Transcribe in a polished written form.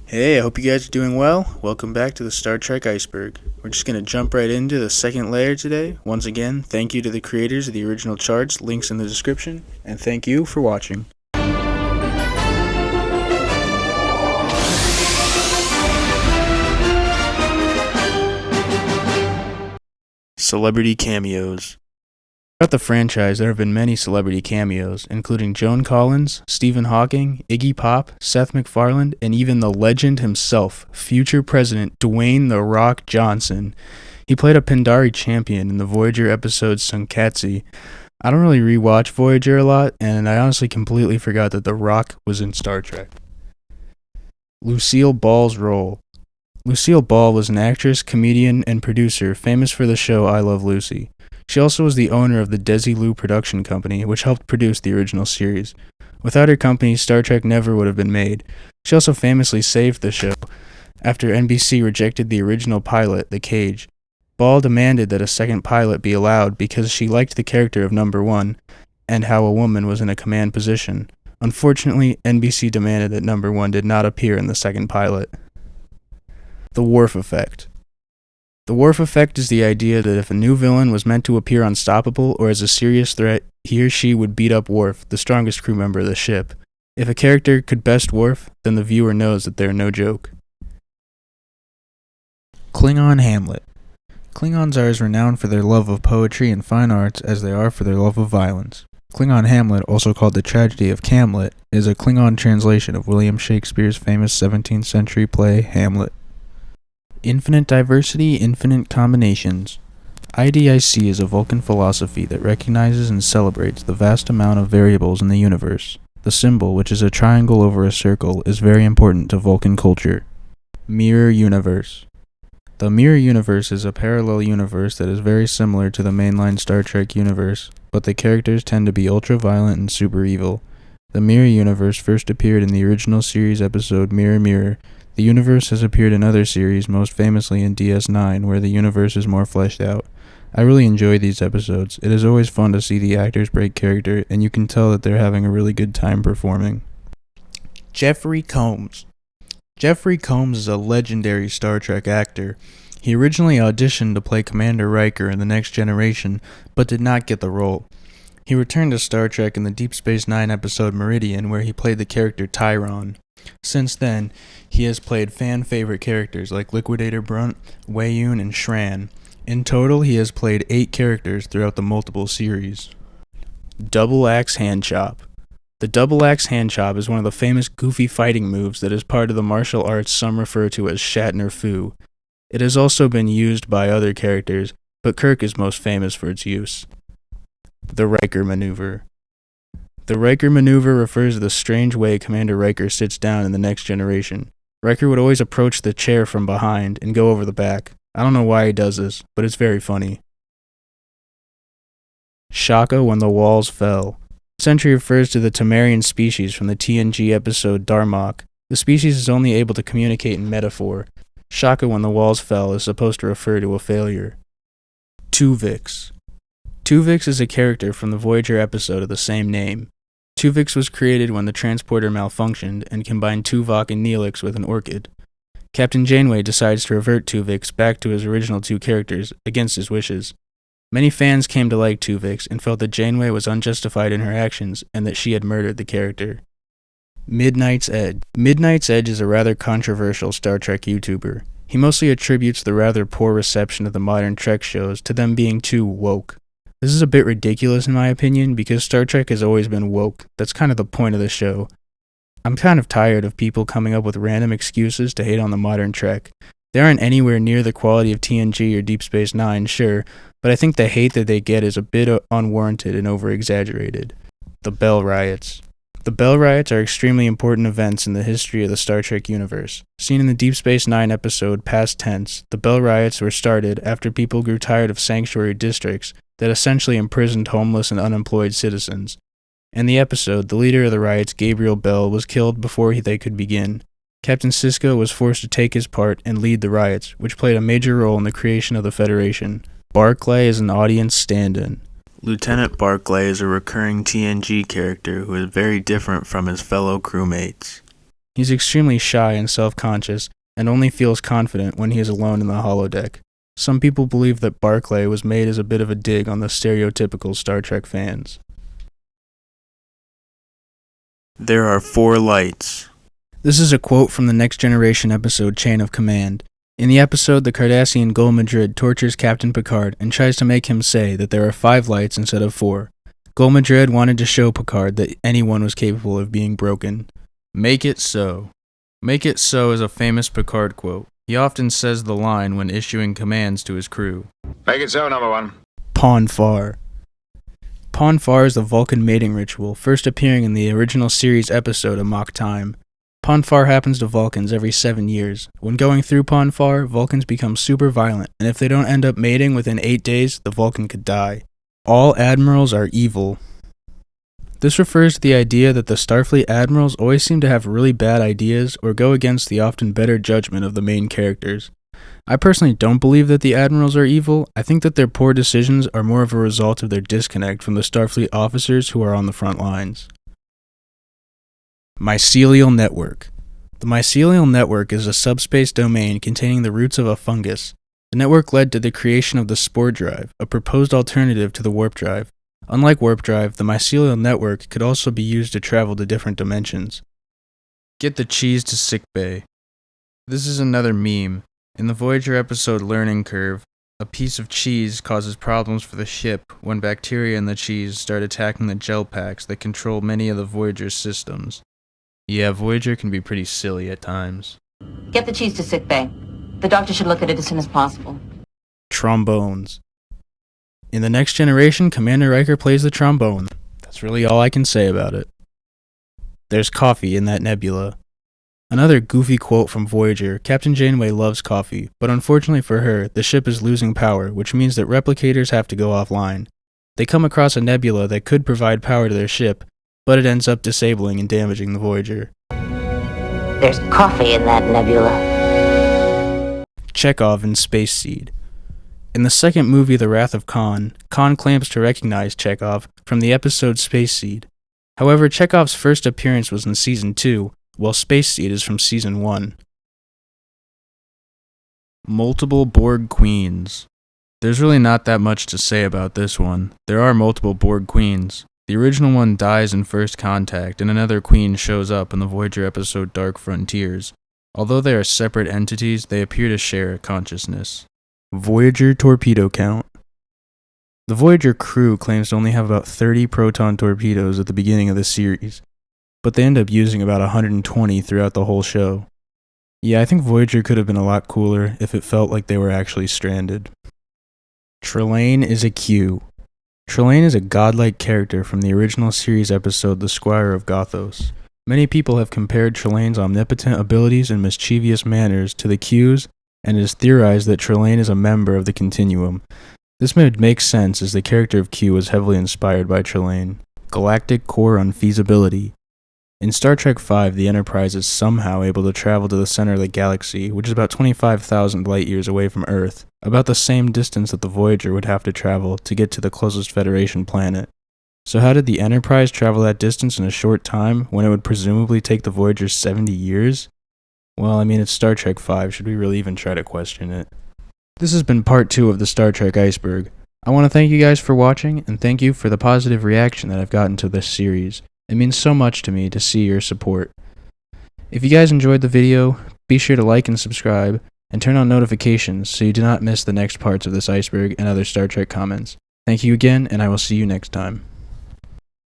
Hey, I hope you guys are doing well. Welcome back to the Star Trek Iceberg. We're just going to jump right into the second layer today. Once again, thank you to the creators of the original charts, links in the description, and thank you for watching. Celebrity cameos. Throughout the franchise, there have been many celebrity cameos, including Joan Collins, Stephen Hawking, Iggy Pop, Seth MacFarlane, and even the legend himself, future President Dwayne "The Rock" Johnson. He played a Pandari champion in the Voyager episode Sunkatsi. I don't really rewatch Voyager a lot, and I honestly completely forgot that The Rock was in Star Trek. Lucille Ball's role. Lucille Ball was an actress, comedian, and producer famous for the show I Love Lucy. She also was the owner of the Desilu production company, which helped produce the original series. Without her company, Star Trek never would have been made. She also famously saved the show after NBC rejected the original pilot, The Cage. Ball demanded that a second pilot be allowed because she liked the character of Number One and how a woman was in a command position. Unfortunately, NBC demanded that Number One did not appear in the second pilot. The Worf Effect. The Worf Effect is the idea that if a new villain was meant to appear unstoppable or as a serious threat, he or she would beat up Worf, the strongest crew member of the ship. If a character could best Worf, then the viewer knows that they're no joke. Klingon Hamlet. Klingons are as renowned for their love of poetry and fine arts as they are for their love of violence. Klingon Hamlet, also called the Tragedy of Camlet, is a Klingon translation of William Shakespeare's famous 17th century play Hamlet. Infinite diversity, infinite combinations. IDIC is a Vulcan philosophy that recognizes and celebrates the vast amount of variables in the universe. The symbol, which is a triangle over a circle, is very important to Vulcan culture. Mirror universe. The mirror universe is a parallel universe that is very similar to the mainline Star Trek universe, but the characters tend to be ultra-violent and super evil. The mirror universe first appeared in the original series episode Mirror Mirror. The universe has appeared in other series, most famously in DS9, where the universe is more fleshed out. I really enjoy these episodes. It is always fun to see the actors break character, and you can tell that they're having a really good time performing. Jeffery Combs. Jeffery Combs is a legendary Star Trek actor. He originally auditioned to play Commander Riker in The Next Generation, but did not get the role. He returned to Star Trek in the Deep Space Nine episode Meridian, where he played the character Tyron. Since then, he has played fan-favorite characters like Liquidator Brunt, Weyun, and Shran. In total, he has played 8 characters throughout the multiple series. Double Axe Hand Chop. The Double Axe Hand Chop is one of the famous goofy fighting moves that is part of the martial arts some refer to as Shatner Fu. It has also been used by other characters, but Kirk is most famous for its use. The Riker Maneuver. The Riker Maneuver refers to the strange way Commander Riker sits down in The Next Generation. Riker would always approach the chair from behind and go over the back. I don't know why he does this, but it's very funny. Shaka When the Walls Fell. This entry refers to the Temerian species from the TNG episode Darmok. The species is only able to communicate in metaphor. Shaka When the Walls Fell is supposed to refer to a failure. Tuvix. Tuvix is a character from the Voyager episode of the same name. Tuvix was created when the transporter malfunctioned and combined Tuvok and Neelix with an orchid. Captain Janeway decides to revert Tuvix back to his original 2 characters, against his wishes. Many fans came to like Tuvix and felt that Janeway was unjustified in her actions and that she had murdered the character. Midnight's Edge. Midnight's Edge is a rather controversial Star Trek YouTuber. He mostly attributes the rather poor reception of the modern Trek shows to them being too woke. This is a bit ridiculous in my opinion, because Star Trek has always been woke. That's kind of the point of the show. I'm kind of tired of people coming up with random excuses to hate on the modern Trek. They aren't anywhere near the quality of TNG or Deep Space Nine, sure, but I think the hate that they get is a bit unwarranted and over-exaggerated. The Bell Riots. The Bell Riots are extremely important events in the history of the Star Trek universe. Seen in the Deep Space Nine episode Past Tense, the Bell Riots were started after people grew tired of sanctuary districts that essentially imprisoned homeless and unemployed citizens. In the episode, the leader of the riots, Gabriel Bell, was killed before they could begin. Captain Sisko was forced to take his part and lead the riots, which played a major role in the creation of the Federation. Barclay is an audience stand-in. Lieutenant Barclay is a recurring TNG character who is very different from his fellow crewmates. He's extremely shy and self-conscious, and only feels confident when he is alone in the holodeck. Some people believe that Barclay was made as a bit of a dig on the stereotypical Star Trek fans. There are 4 lights. This is a quote from the Next Generation episode Chain of Command. In the episode, the Cardassian Gul Madrid tortures Captain Picard and tries to make him say that there are 5 lights instead of 4. Gul Madrid wanted to show Picard that anyone was capable of being broken. Make it so. Make it so is a famous Picard quote. He often says the line when issuing commands to his crew. Make it so, number 1. Pon farr. Pon farr is the Vulcan mating ritual, first appearing in the original series episode Amok Time. Pon farr happens to Vulcans every 7 years. When going through Pon farr, Vulcans become super violent, and if they don't end up mating within 8 days, the Vulcan could die. All admirals are evil. This refers to the idea that the Starfleet admirals always seem to have really bad ideas or go against the often better judgment of the main characters. I personally don't believe that the admirals are evil. I think that their poor decisions are more of a result of their disconnect from the Starfleet officers who are on the front lines. Mycelial Network. The Mycelial Network is a subspace domain containing the roots of a fungus. The network led to the creation of the Spore Drive, a proposed alternative to the Warp Drive. Unlike Warp Drive, the Mycelial Network could also be used to travel to different dimensions. Get the cheese to sickbay. This is another meme. In the Voyager episode Learning Curve, a piece of cheese causes problems for the ship when bacteria in the cheese start attacking the gel packs that control many of the Voyager's systems. Yeah, Voyager can be pretty silly at times. Get the cheese to sickbay. The doctor should look at it as soon as possible. Trombones. In The Next Generation, Commander Riker plays the trombone. That's really all I can say about it. There's coffee in that nebula. Another goofy quote from Voyager. Captain Janeway loves coffee, but unfortunately for her, the ship is losing power, which means that replicators have to go offline. They come across a nebula that could provide power to their ship, but it ends up disabling and damaging the Voyager. There's coffee in that nebula. Chekov in Space Seed. In the second movie, The Wrath of Khan claims to recognize Chekov from the episode Space Seed. However, Chekov's first appearance was in Season 2, while Space Seed is from Season 1. Multiple Borg Queens. There's really not that much to say about this one. There are multiple Borg Queens. The original one dies in First Contact, and another queen shows up in the Voyager episode Dark Frontiers. Although they are separate entities, they appear to share a consciousness. Voyager torpedo count. The Voyager crew claims to only have about 30 proton torpedoes at the beginning of the series, but they end up using about 120 throughout the whole show. Yeah, I think Voyager could have been a lot cooler if it felt like they were actually stranded. Trelane Is A Q. Trelane is a godlike character from the original series episode The Squire of Gothos. Many people have compared Trelane's omnipotent abilities and mischievous manners to the Q's, and it is theorized that Trelane is a member of the Continuum. This would make sense as the character of Q was heavily inspired by Trelane. Galactic core unfeasibility. In Star Trek V, the Enterprise is somehow able to travel to the center of the galaxy, which is about 25,000 light-years away from Earth, about the same distance that the Voyager would have to travel to get to the closest Federation planet. So how did the Enterprise travel that distance in a short time, when it would presumably take the Voyager 70 years? Well, I mean, it's Star Trek V, should we really even try to question it? This has been part 2 of the Star Trek Iceberg. I want to thank you guys for watching, and thank you for the positive reaction that I've gotten to this series. It means so much to me to see your support. If you guys enjoyed the video, be sure to like and subscribe, and turn on notifications so you do not miss the next parts of this iceberg and other Star Trek comments. Thank you again, and I will see you next time.